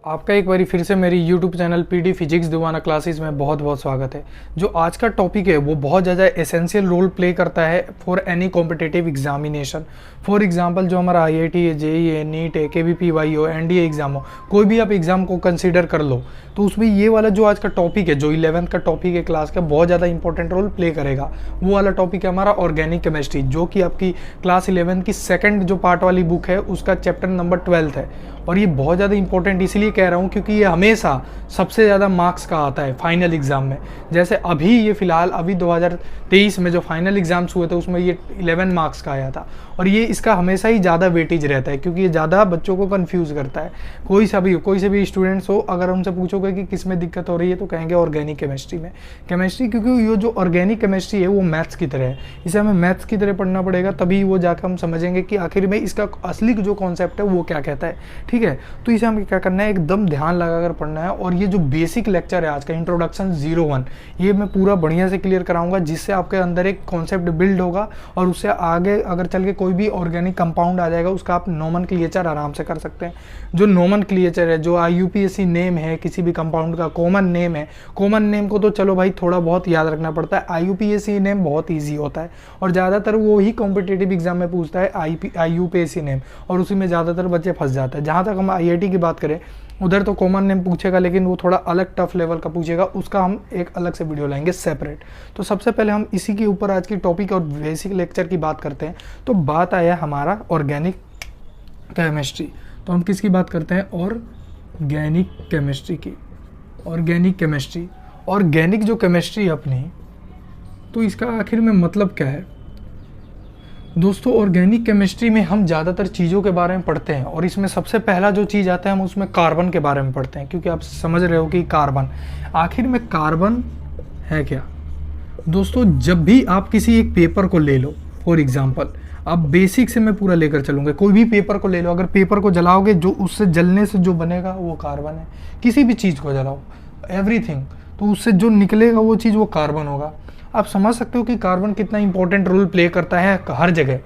आपका एक बारी फिर से मेरी YouTube चैनल पीडी फिजिक्स दीवाना क्लासेस में बहुत बहुत स्वागत है। जो आज का टॉपिक है वो बहुत ज़्यादा एसेंशियल रोल प्ले करता है for any competitive examination. For example जो हमारा IIT है, JEE है, नीट है, KVPY हो, NDA एग्जाम हो, कोई भी आप एग्जाम को कंसिडर कर लो तो उसमें ये वाला जो आज का टॉपिक है, जो 11th का टॉपिक है क्लास का, बहुत ज़्यादा इंपॉर्टेंट रोल प्ले करेगा। वो वाला टॉपिक है हमारा ऑर्गेनिक केमिस्ट्री, जो कि आपकी क्लास 11 की सेकेंड जो पार्ट वाली बुक है उसका चैप्टर नंबर 12 है। और ये बहुत ज़्यादा इंपॉर्टेंट इसलिए कह रहा हूँ क्योंकि ये हमेशा सबसे ज़्यादा मार्क्स का आता है फाइनल एग्ज़ाम में। जैसे अभी ये फ़िलहाल अभी 2023 में जो फाइनल एग्ज़ाम्स हुए थे उसमें ये 11 मार्क्स का आया था। और ये इसका हमेशा ही ज़्यादा वेटेज रहता है क्योंकि ये ज़्यादा बच्चों को कन्फ्यूज़ करता है। कोई से भी स्टूडेंट्स हो, अगर उनसे पूछोगे कि किस में दिक्कत हो रही है तो कहेंगे ऑर्गेनिक केमिस्ट्री में। केमिस्ट्री क्योंकि ये जो ऑर्गेनिक केमिस्ट्री है वो मैथ्स की तरह है, इसे हमें मैथ्स की तरह पढ़ना पड़ेगा, तभी वो जाकर हम समझेंगे कि आखिर में इसका असली जो कॉन्सेप्ट है वो क्या कहता है। ठीक है, तो इसे हमें क्या करना है, एकदम ध्यान लगाकर पढ़ना है। और ये जो बेसिक लेक्चर है आज का, इंट्रोडक्शन 01, ये मैं पूरा बढ़िया से क्लियर कराऊंगा जिससे आपके अंदर एक कॉन्सेप्ट बिल्ड होगा और उससे आगे अगर चल के कोई भी ऑर्गेनिक कंपाउंड आ जाएगा उसका आप नोमेनक्लेचर आराम से कर सकते हैं। जो नोमेनक्लेचर है, जो IUPAC नेम है किसी भी कंपाउंड का, कॉमन नेम है, कॉमन नेम को तो चलो भाई थोड़ा बहुत याद रखना पड़ता है। IUPAC नेम बहुत ईजी होता है और ज़्यादातर वो ही कॉम्पिटिटिव एग्जाम में पूछता है IUPAC नेम, और उसी में ज़्यादातर बच्चे फंस जाते हैं। जहाँ तक हम IIT की बात करें उधर तो कॉमन नेम पूछेगा लेकिन वो थोड़ा अलग टफ लेवल का पूछेगा, उसका हम एक अलग से वीडियो लाएंगे सेपरेट। तो सबसे पहले हम इसी के ऊपर आज की टॉपिक और बेसिक लेक्चर की बात करते हैं। तो बात आया हमारा ऑर्गेनिक केमिस्ट्री, तो हम किसकी बात करते हैं, ऑर्गेनिक केमिस्ट्री की। ऑर्गेनिक केमिस्ट्री, ऑर्गेनिक जो केमिस्ट्री अपनी, तो इसका आखिर में मतलब क्या है दोस्तों। ऑर्गेनिक केमिस्ट्री में हम ज़्यादातर चीज़ों के बारे में पढ़ते हैं और इसमें सबसे पहला जो चीज़ आता है हम उसमें कार्बन के बारे में पढ़ते हैं, क्योंकि आप समझ रहे हो कि कार्बन, आखिर में कार्बन है क्या दोस्तों। जब भी आप किसी एक पेपर को ले लो, फॉर एग्जांपल अब बेसिक से मैं पूरा लेकर चलूँगा, कोई भी पेपर को ले लो, अगर पेपर को जलाओगे जो उससे जलने से जो बनेगा वो कार्बन है। किसी भी चीज़ को जलाओ, एवरीथिंग, तो उससे जो निकलेगा वो चीज़ वो कार्बन होगा। आप समझ सकते हो कि कार्बन कितना इंपॉर्टेंट रोल प्ले करता है हर जगह।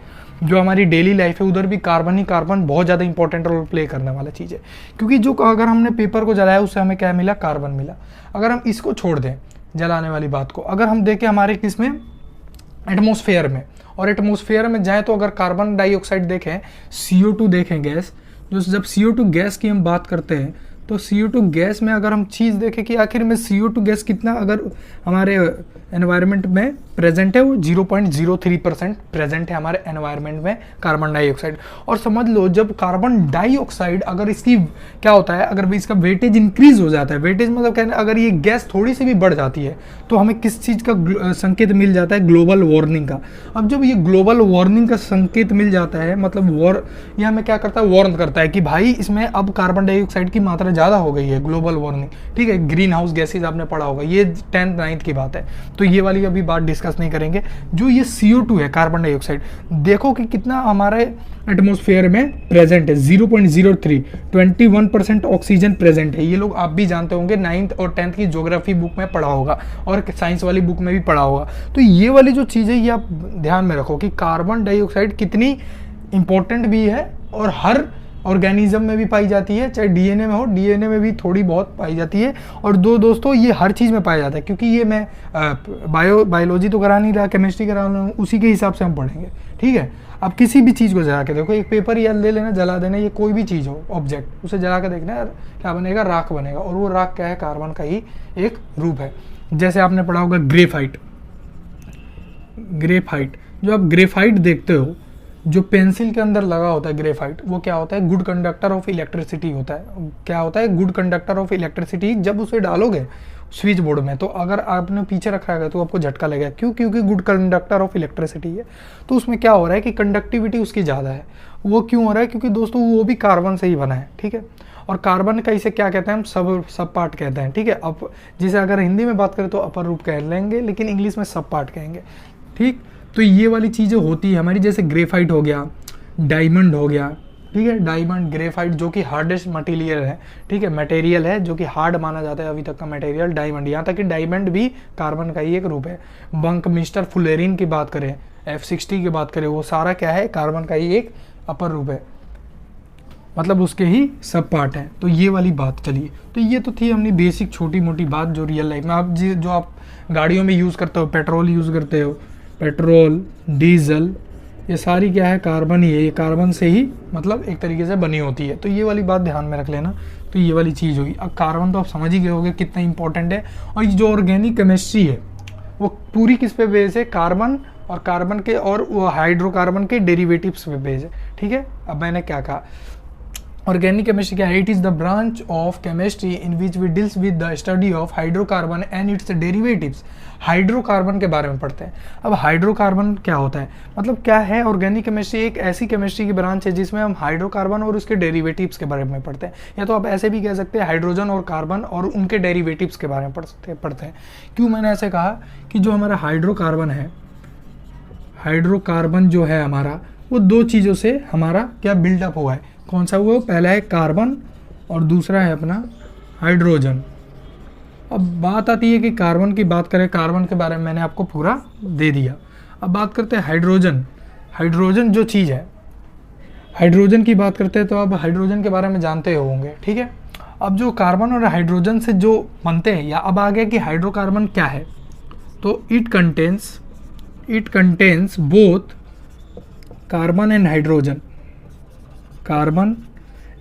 जो हमारी डेली लाइफ है उधर भी कार्बन ही कार्बन बहुत ज़्यादा इंपॉर्टेंट रोल प्ले करने वाला चीज़ है, क्योंकि जो अगर हमने पेपर को जलाया उससे हमें क्या मिला, कार्बन मिला। अगर हम इसको छोड़ दें जलाने वाली बात को, अगर हम देखें हमारे किसमें, एटमॉस्फेयर में, और एटमॉस्फेयर में जाएँ तो अगर कार्बन डाइऑक्साइड देखें, CO2 देखें गैस, जो जब CO2 गैस की हम बात करते हैं तो CO2 गैस में अगर हम चीज़ देखें कि आखिर में CO2 गैस कितना अगर हमारे एनवायरनमेंट में प्रेजेंट है, वो 0.03% प्रेजेंट है हमारे एनवायरनमेंट में कार्बन डाइऑक्साइड। और समझ लो जब कार्बन डाइऑक्साइड अगर इसकी क्या होता है, अगर इसका वेटेज इंक्रीज हो जाता है, वेटेज मतलब कहना अगर ये गैस थोड़ी सी भी बढ़ जाती है तो हमें किस चीज़ का संकेत मिल जाता है, ग्लोबल वार्मिंग का। अब जब ये ग्लोबल वार्मिंग का संकेत मिल जाता है, मतलब ये हमें क्या करता है, वार्न करता है कि भाई इसमें अब कार्बन डाइऑक्साइड की मात्रा ज़्यादा हो गई है, ग्लोबल वार्मिंग। ठीक है, ग्रीन हाउस गैसेज आपने पढ़ा होगा, ये 10th 9th की बात है, तो ये वाली अभी बात डिस्कस नहीं करेंगे। जो ये CO2 है, कार्बन डाइऑक्साइड, देखो कि कितना हमारे एटमॉस्फेयर में प्रेजेंट है, 0.03, 21% ऑक्सीजन प्रेजेंट है। ये लोग आप भी जानते होंगे, 9th और 10th की ज्योग्राफी बुक में पढ़ा होगा और साइंस वाली बुक में भी पढ़ा होगा। तो ये वाली जो चीज़ है ये आप ध्यान में रखो कि कार्बन डाइऑक्साइड कितनी इंपॉर्टेंट भी है और हर ऑर्गेनिज्म में भी पाई जाती है, चाहे DNA में हो, DNA में भी थोड़ी बहुत पाई जाती है। और दोस्तों ये हर चीज़ में पाया जाता है, क्योंकि ये मैं बायोलॉजी तो करा नहीं रहा, केमिस्ट्री करा रहा हूँ, उसी के हिसाब से हम पढ़ेंगे। ठीक है, अब किसी भी चीज़ को जला के देखो, एक पेपर याद ले लेना, जला देना, ये कोई भी चीज़ हो, ऑब्जेक्ट, उसे जला के देखना यार क्या बनेगा, राख बनेगा। और वो राख क्या है, कार्बन का ही एक रूप है। जैसे आपने पढ़ा होगा ग्रेफाइट, ग्रेफाइट, जो आप ग्रेफाइट देखते हो जो पेंसिल के अंदर लगा होता है ग्रेफाइट, वो क्या होता है, गुड कंडक्टर ऑफ इलेक्ट्रिसिटी होता है। क्या होता है, गुड कंडक्टर ऑफ इलेक्ट्रिसिटी। जब उसे डालोगे स्विच बोर्ड में तो अगर आपने पीछे रखा है तो आपको झटका लगेगा, क्यों, क्योंकि गुड कंडक्टर ऑफ इलेक्ट्रिसिटी है। तो उसमें क्या हो रहा है कि कंडक्टिविटी उसकी ज़्यादा है। वो क्यों हो रहा है, क्योंकि दोस्तों वो भी कार्बन से ही बना है। ठीक है, और कार्बन का इसे क्या कहते हैं, हम सब पार्ट कहते हैं। ठीक है, अब जिसे अगर हिंदी में बात करें तो अपर रूप कह लेंगे, लेकिन इंग्लिश में सब पार्ट कहेंगे। ठीक, तो ये वाली चीज़ें होती है हमारी, जैसे ग्रेफाइट हो गया, डायमंड हो गया। ठीक है, डायमंड, ग्रेफाइट जो कि हार्डेस्ट मटेरियल है। ठीक है, मटेरियल है जो कि हार्ड माना जाता है अभी तक का मटेरियल, डायमंड। यहाँ तक कि डायमंड भी कार्बन का ही एक रूप है। बंक मिस्टर फुलेरिन की बात करें, F60 की बात करें, वो सारा क्या है, कार्बन का ही एक अपर रूप है। मतलब उसके ही सब पार्ट हैं। तो ये वाली बात चलिए, तो ये तो थी अपनी बेसिक छोटी मोटी बात जो रियल लाइफ में आप जो आप गाड़ियों में यूज़ करते हो, पेट्रोल यूज़ करते हो, पेट्रोल, डीजल, ये सारी क्या है, कार्बन ही है, ये कार्बन से ही मतलब एक तरीके से बनी होती है। तो ये वाली बात ध्यान में रख लेना। तो ये वाली चीज़ होगी। अब कार्बन तो आप समझ ही गए होगे कितना इंपॉर्टेंट है। और ये जो ऑर्गेनिक केमिस्ट्री है वो पूरी किस पे बेस है, कार्बन और कार्बन के और वो हाइड्रोकार्बन के डेरिवेटिव्स पे बेस है। ठीक है, अब मैंने क्या कहा, ऑर्गेनिक केमिस्ट्री क्या है, it is the branch of chemistry in which we deals with the study of hydrocarbon and its derivatives. Hydrocarbon के बारे में पढ़ते हैं। अब हाइड्रोकार्बन क्या होता है, मतलब क्या है, ऑर्गेनिक केमिस्ट्री एक ऐसी केमिस्ट्री की ब्रांच है जिसमें हम हाइड्रोकार्बन और उसके डेरिवेटिव्स के बारे में पढ़ते हैं। या तो आप ऐसे भी कह सकते हैं हाइड्रोजन और कार्बन और उनके डेरिवेटिव्स के बारे में पढ़ते हैं। क्यों मैंने ऐसे कहा कि जो हमारा हाइड्रोकार्बन है, हाइड्रोकार्बन जो है हमारा, वो दो चीज़ों से हमारा क्या बिल्डअप हुआ है। कौन सा हुआ, पहला है कार्बन और दूसरा है अपना हाइड्रोजन। अब बात आती है कि कार्बन की बात करें, कार्बन के बारे में मैंने आपको पूरा दे दिया। अब बात करते हैं हाइड्रोजन। हाइड्रोजन जो चीज़ है, हाइड्रोजन की बात करते हैं तो अब हाइड्रोजन के बारे में जानते होंगे। ठीक है, अब जो कार्बन और हाइड्रोजन से जो बनते हैं, या अब आ गया कि हाइड्रोकार्बन क्या है, तो it contains both carbon and hydrogen. Carbon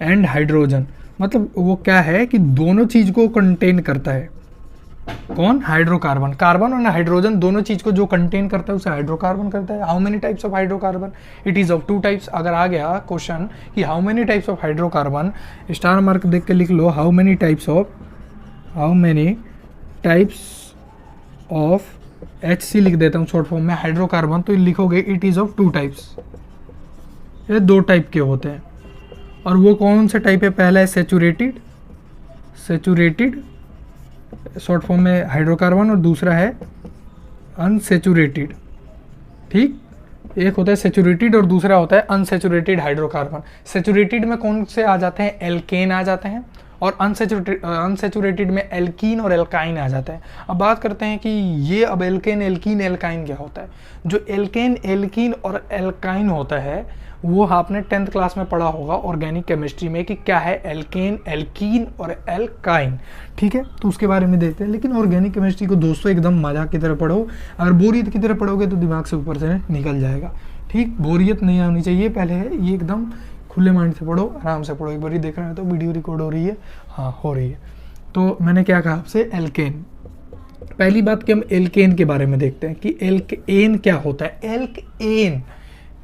and hydrogen मतलब वो क्या है कि दोनों चीज़ को कंटेन करता है। कौन, हाइड्रोकार्बन। कार्बन और हाइड्रोजन दोनों चीज़ को जो कंटेन करता है उसे हाइड्रोकार्बन करता है। How many types of hydrocarbon, it is of 2 types. अगर आ गया क्वेश्चन कि how many types of hydrocarbon, star mark देख के लिख लो, how many types of HC लिख देता हूँ शॉर्ट फॉर्म में हाइड्रोकार्बन, तो लिखोगे इट इज़ ऑफ 2 टाइप्स। ये 2 टाइप के होते हैं। और वो कौन सा टाइप है, पहला है सेचुरेटेड शॉर्ट फॉर्म में हाइड्रोकार्बन, और दूसरा है अनसेचुरेटेड। ठीक, एक होता है सेचुरेटेड और दूसरा होता है अनसेचुरेटेड हाइड्रोकार्बन। सेचुरेटेड में कौन से आ जाते हैं, एल्केन आ जाते हैं, और अनसेचुरेटेड में एल्कीन और एल्काइन आ जाता है। अब बात करते हैं कि ये अब एल्केन, एल्कीन, एल्काइन क्या होता है। जो एल्केन, एल्कीन और एल्काइन होता है वो आपने 10th क्लास में पढ़ा होगा ऑर्गेनिक केमिस्ट्री में कि क्या है, एल्केन, एल्कीन और एल्काइन। ठीक है, तो उसके बारे में देखते हैं। लेकिन ऑर्गेनिक केमिस्ट्री को दोस्तों एकदम मजाक की तरह पढ़ो। अगर बोरियत की तरह पढ़ोगे तो दिमाग से ऊपर से निकल जाएगा। ठीक, बोरियत नहीं होनी चाहिए। पहले है ये एकदम खुले माइंड से पढ़ो, आराम से पढ़ो। एक बार देख रहे हो तो वीडियो रिकॉर्ड हो रही है, हाँ हो रही है। तो मैंने क्या कहा आपसे, एल्केन। पहली बात कि हम एल्केन के बारे में देखते हैं कि एल्केन क्या होता है। एल्केन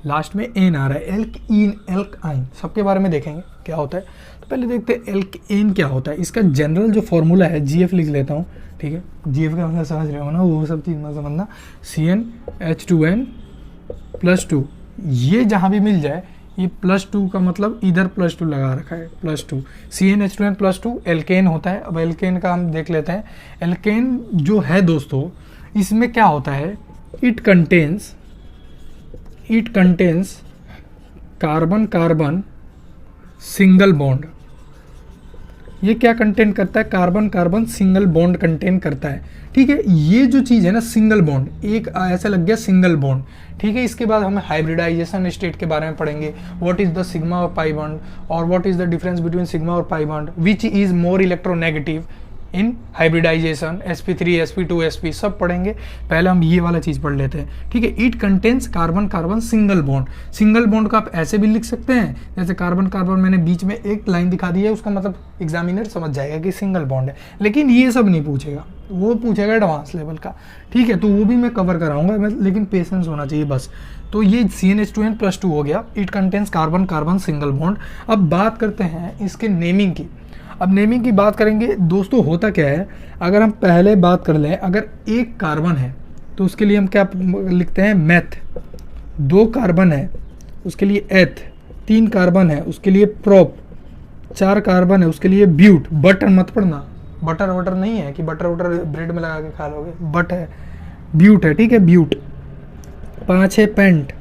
लास्ट में एन आ रहा है, एल्कीन, एल्काइन, सबके बारे में देखेंगे क्या होता है। तो पहले देखते हैं एल्केन क्या होता है। इसका जनरल जो फॉर्मूला है, GF लिख लेता हूँ। ठीक है, GF का मतलब समझ रहे हो ना, वो सब चीज़ मत समझना। CnH2n+2, ये जहाँ भी मिल जाए, ये +2 का मतलब इधर +2 लगा रखा है, +2। CnH2n+2 एल्केन होता है। अब एल्केन का हम देख लेते हैं। एल्केन जो है दोस्तों, इसमें क्या होता है, it contains carbon carbon single bond. ये क्या कंटेन करता है, carbon carbon single bond contain करता है। ठीक है, ये जो चीज़ है ना, सिंगल बॉन्ड, एक ऐसा लग गया सिंगल बॉन्ड। ठीक है, इसके बाद हम हाइब्रिडाइजेशन स्टेट के बारे में पढ़ेंगे। व्हाट इज द सिग्मा और पाई बॉन्ड, और what is the difference between sigma और pi bond, which is more electronegative in hybridization, sp3, sp2, sp सब पढ़ेंगे। पहले हम ये वाला चीज़ पढ़ लेते हैं। ठीक है, it contains carbon carbon single bond. Single bond को आप ऐसे भी लिख सकते हैं, जैसे कार्बन कार्बन मैंने बीच में एक लाइन दिखा दी है, उसका मतलब एग्जामिनर समझ जाएगा कि सिंगल बॉन्ड है। लेकिन ये सब नहीं पूछेगा, वो पूछेगा एडवांस लेवल का। ठीक है, तो वो भी मैं कवर कराऊंगा, लेकिन पेशेंस होना चाहिए बस। तो ये CnH2n+2 हो गया, it contains carbon carbon single bond. अब बात करते हैं इसके नेमिंग की। अब नेमिंग की बात करेंगे दोस्तों, होता क्या है, अगर हम पहले बात कर लें, अगर एक कार्बन है तो उसके लिए हम क्या लिखते हैं, मेथ। 2 कार्बन है उसके लिए एथ, 3 कार्बन है उसके लिए प्रोप, 4 कार्बन है उसके लिए ब्यूट। बटर मत पढ़ना, बटर वटर नहीं है कि बटर वटर ब्रेड में लगा के खा लोगे, बट है, ब्यूट है। ठीक है, ब्यूट। 5 है पेंट,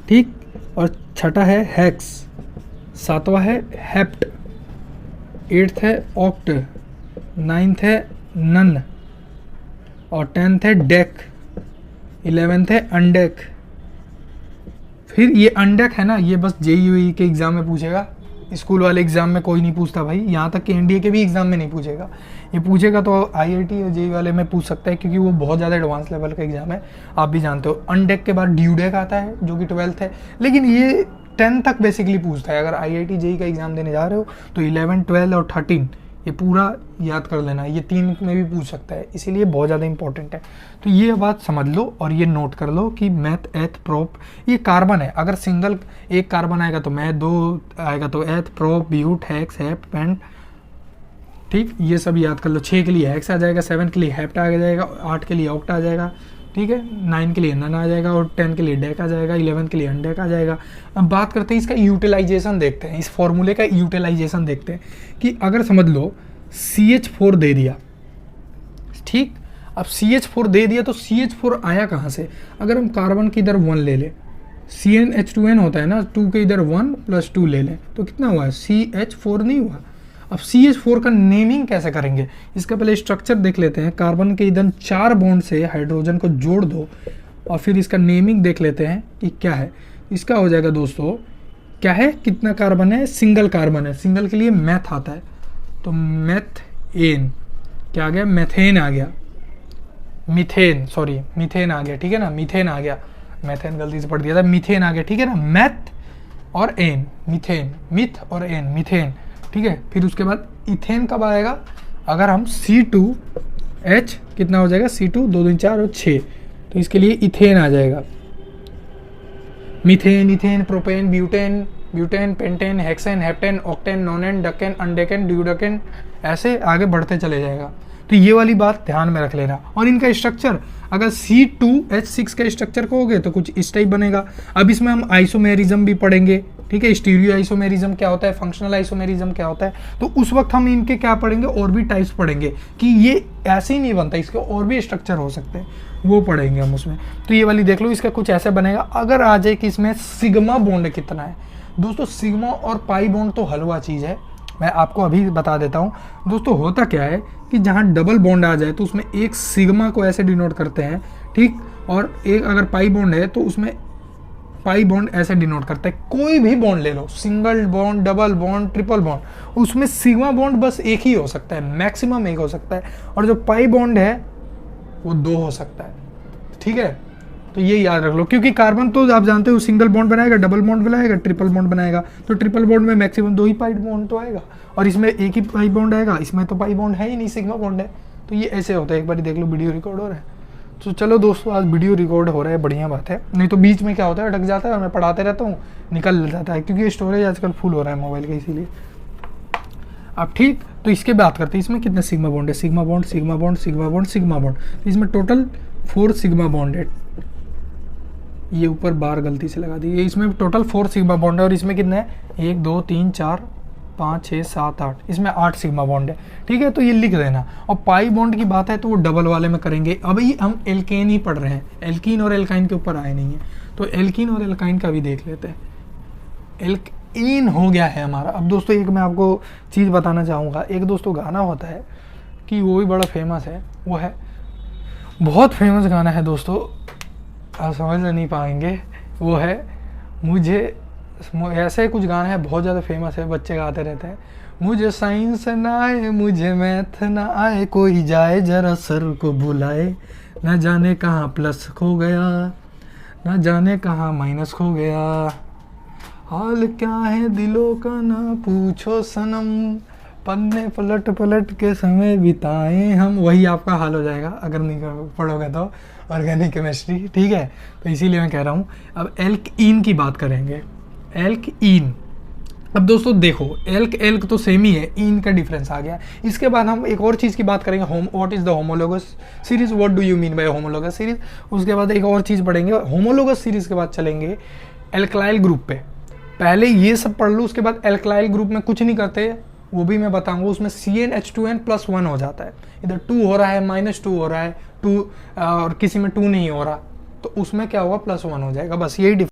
ठीक, और 6ठा है हेक्स, 7वां है हेप्ट, 8th है ऑक्ट, 9th है नन, और 10th है डेक, 11th है अनडेक। फिर ये अनडेक है ना, ये बस JEE के एग्जाम में पूछेगा, स्कूल वाले एग्जाम में कोई नहीं पूछता भाई, यहाँ तक कि एनडीए के भी एग्जाम में नहीं पूछेगा। ये पूछेगा तो आईआईटी और जेईई वाले में पूछ सकता है, क्योंकि वो बहुत ज़्यादा एडवांस लेवल का एग्जाम है, आप भी जानते हो। अनडेक के बाद ड्यूडेक आता है जो कि 12th है, लेकिन ये 10 तक बेसिकली पूछता है। अगर आईआईटी जेईई का एग्जाम देने जा रहे हो तो 11, 12 और 13 ये पूरा याद कर लेना, ये 3 में भी पूछ सकता है, इसीलिए बहुत ज़्यादा इंपॉर्टेंट है। तो ये बात समझ लो और ये नोट कर लो कि मैथ, एथ, प्रोप, ये कार्बन है। अगर सिंगल एक कार्बन आएगा तो मैथ, 2 आएगा तो eth, prop, but, hex, hept, pent, ठीक, ये सब याद कर लो। 6 के लिए हेक्स आ जाएगा, 7 के लिए हेप्ट आ जाएगा, 8 के लिए ऑक्ट आ जाएगा, ठीक है, 9 के लिए नन आ जाएगा और 10 के लिए डेक आ जाएगा, 11 के लिए अनडेक आ जाएगा। अब बात करते हैं इसका यूटिलाइजेशन देखते हैं, इस फॉर्मूले का यूटिलाइजेशन देखते हैं कि अगर समझ लो CH4 दे दिया, ठीक, अब CH4 दे दिया तो CH4 आया कहाँ से? अगर हम कार्बन की इधर 1 ले लें, CnH2n होता है ना, 2 के इधर 1 + 2 ले लें तो कितना हुआ है? CH4 नहीं हुआ। अब CH4 का नेमिंग कैसे करेंगे, इसका पहले स्ट्रक्चर देख लेते हैं। कार्बन के इधर 4 बॉन्ड से हाइड्रोजन को जोड़ दो और फिर इसका नेमिंग देख लेते हैं कि क्या है। इसका हो जाएगा दोस्तों, क्या है, कितना कार्बन है? सिंगल कार्बन है, सिंगल के लिए मैथ आता है, तो मैथेन, क्या आ गया? मैथेन आ गया, मीथेन, सॉरी मीथेन आ गया, ठीक है ना, मीथेन आ गया, मैथेन गलती से पढ़ दिया था, मीथेन आ गया, ठीक है ना, मैथ और एन, मीथेन, मिथ और एन, मीथेन, ठीक है। फिर उसके बाद इथेन कब आएगा? अगर हम C2H कितना हो जाएगा? C2 2 2 4 और 6, तो इसके लिए इथेन आ जाएगा। Methane, ethane, propane, butane, butane, pentane, hexane, heptane, octane, nonane, decane, undecane, dodecane, ऐसे आगे बढ़ते चले जाएगा। तो ये वाली बात ध्यान में रख लेना। और इनका स्ट्रक्चर, अगर C2H6 का स्ट्रक्चर कहोगे तो कुछ इस टाइप बनेगा। अब इसमें हम आइसोमेरिज्म भी पढ़ेंगे, ठीक है, स्टीरियो आइसोमेरिज्म क्या होता है, फंक्शनल आइसोमेरिज्म क्या होता है, तो उस वक्त हम इनके क्या पढ़ेंगे, और भी टाइप्स पढ़ेंगे कि ये ऐसे ही नहीं बनता, इसके और भी स्ट्रक्चर हो सकते हैं, वो पढ़ेंगे हम उसमें। तो ये वाली देख लो, इसका कुछ ऐसे बनेगा। अगर आ जाए कि इसमें सिग्मा बॉन्ड कितना है, दोस्तों सिग्मा और पाई बॉन्ड तो हलवा चीज़ है, मैं आपको अभी बता देता हूँ। दोस्तों होता क्या है कि जहाँ डबल बॉन्ड आ जाए तो उसमें एक सिग्मा को ऐसे डिनोट करते हैं, ठीक, और एक अगर पाई बॉन्ड है तो उसमें पाई बॉन्ड ऐसे डिनोट करता है। कोई भी बॉन्ड ले लो, single bond, double bond, triple bond, उसमें सिग्मा बॉन्ड बस एक ही हो सकता है, मैक्सिमम एक हो सकता है, और जो पाई बॉन्ड है वो 2 हो सकता है, ठीक है। तो ये याद रख लो, क्योंकि कार्बन तो आप जानते हो सिंगल बॉन्ड बनाएगा, डबल बॉन्ड बनाएगा, ट्रिपल बॉन्ड बनाएगा, तो ट्रिपल बॉन्ड में मैक्सिमम 2 ही पाई बॉन्ड तो आएगा, और इसमें एक ही पाई बॉन्ड आएगा, इसमें तो पाई बॉन्ड है ही नहीं, सिग्मा बॉन्ड है। तो ये ऐसे होता है, एक बार देख लो, वीडियो रिकॉर्ड हो रहा है। तो चलो दोस्तों, आज वीडियो रिकॉर्ड हो रहा है, बढ़िया बात है, नहीं तो बीच में क्या होता है, अटक जाता है और मैं पढ़ाते रहता हूँ, निकल जाता है, क्योंकि स्टोरेज आजकल फुल हो रहा है मोबाइल का, इसीलिए। अब ठीक, तो इसके बात करते हैं, इसमें कितने सिग्मा बॉन्ड है, sigma bond, sigma bond, sigma bond, sigma bond, तो इसमें टोटल 4 सिग्मा बॉन्ड है। ये ऊपर बार गलती से लगा दी, ये इसमें टोटल 4 सिग्मा बॉन्ड है, और इसमें कितने हैं, 1 2 3 4 5 6 7 8, इसमें 8 सिग्मा बॉन्ड है, ठीक है। तो ये लिख देना। और पाई बॉन्ड की बात है तो वो डबल वाले में करेंगे। अभी हम एल्केन ही पढ़ रहे हैं, एल्कीन और एल्काइन के ऊपर आए नहीं है, तो एल्कीन और एल्काइन का भी देख लेते हैं। एल्कीन हो गया है हमारा। अब दोस्तों एक मैं आपको चीज़ बताना चाहूँगा, एक दोस्तों गाना होता है कि वो भी बड़ा फेमस है, वो है, बहुत फेमस गाना है दोस्तों, आप समझ नहीं पाएंगे, वो है मुझे, ऐसे कुछ गाना है बहुत ज़्यादा फेमस है, बच्चे गाते रहते हैं, मुझे साइंस ना आए, मुझे मैथ ना आए, कोई जाए जरा सर को बुलाए, ना जाने कहाँ प्लस खो गया, ना जाने कहाँ माइनस खो गया, हाल क्या है दिलों का ना पूछो सनम, पन्ने पलट पलट के समय बिताए हम, वही आपका हाल हो जाएगा अगर नहीं पढ़ोगे तो, ऑर्गेनिक केमिस्ट्री, ठीक है। तो इसीलिए मैं कह रहा हूँ। अब एल्कीन की बात करेंगे, एल्कीन। अब दोस्तों देखो, एल्क तो सेम ही है, इन का डिफरेंस आ गया। इसके बाद हम एक और चीज़ की बात करेंगे, what is the homologous series, what do you mean by homologous series. उसके बाद एक और चीज़ पढ़ेंगे, होमोलोगस सीरीज के बाद चलेंगे एल्कलाइल ग्रुप पे। पहले ये सब पढ़ लो, उसके बाद एल्कलाइल ग्रुप में कुछ नहीं करते, वो भी मैं बताऊंगा। उसमें CnH2n+1 हो जाता है, इधर 2 हो रहा है, -2 हो रहा है, 2 और किसी में 2 नहीं हो रहा, तो उसमें क्या होगा, +1 हो जाएगा, बस यही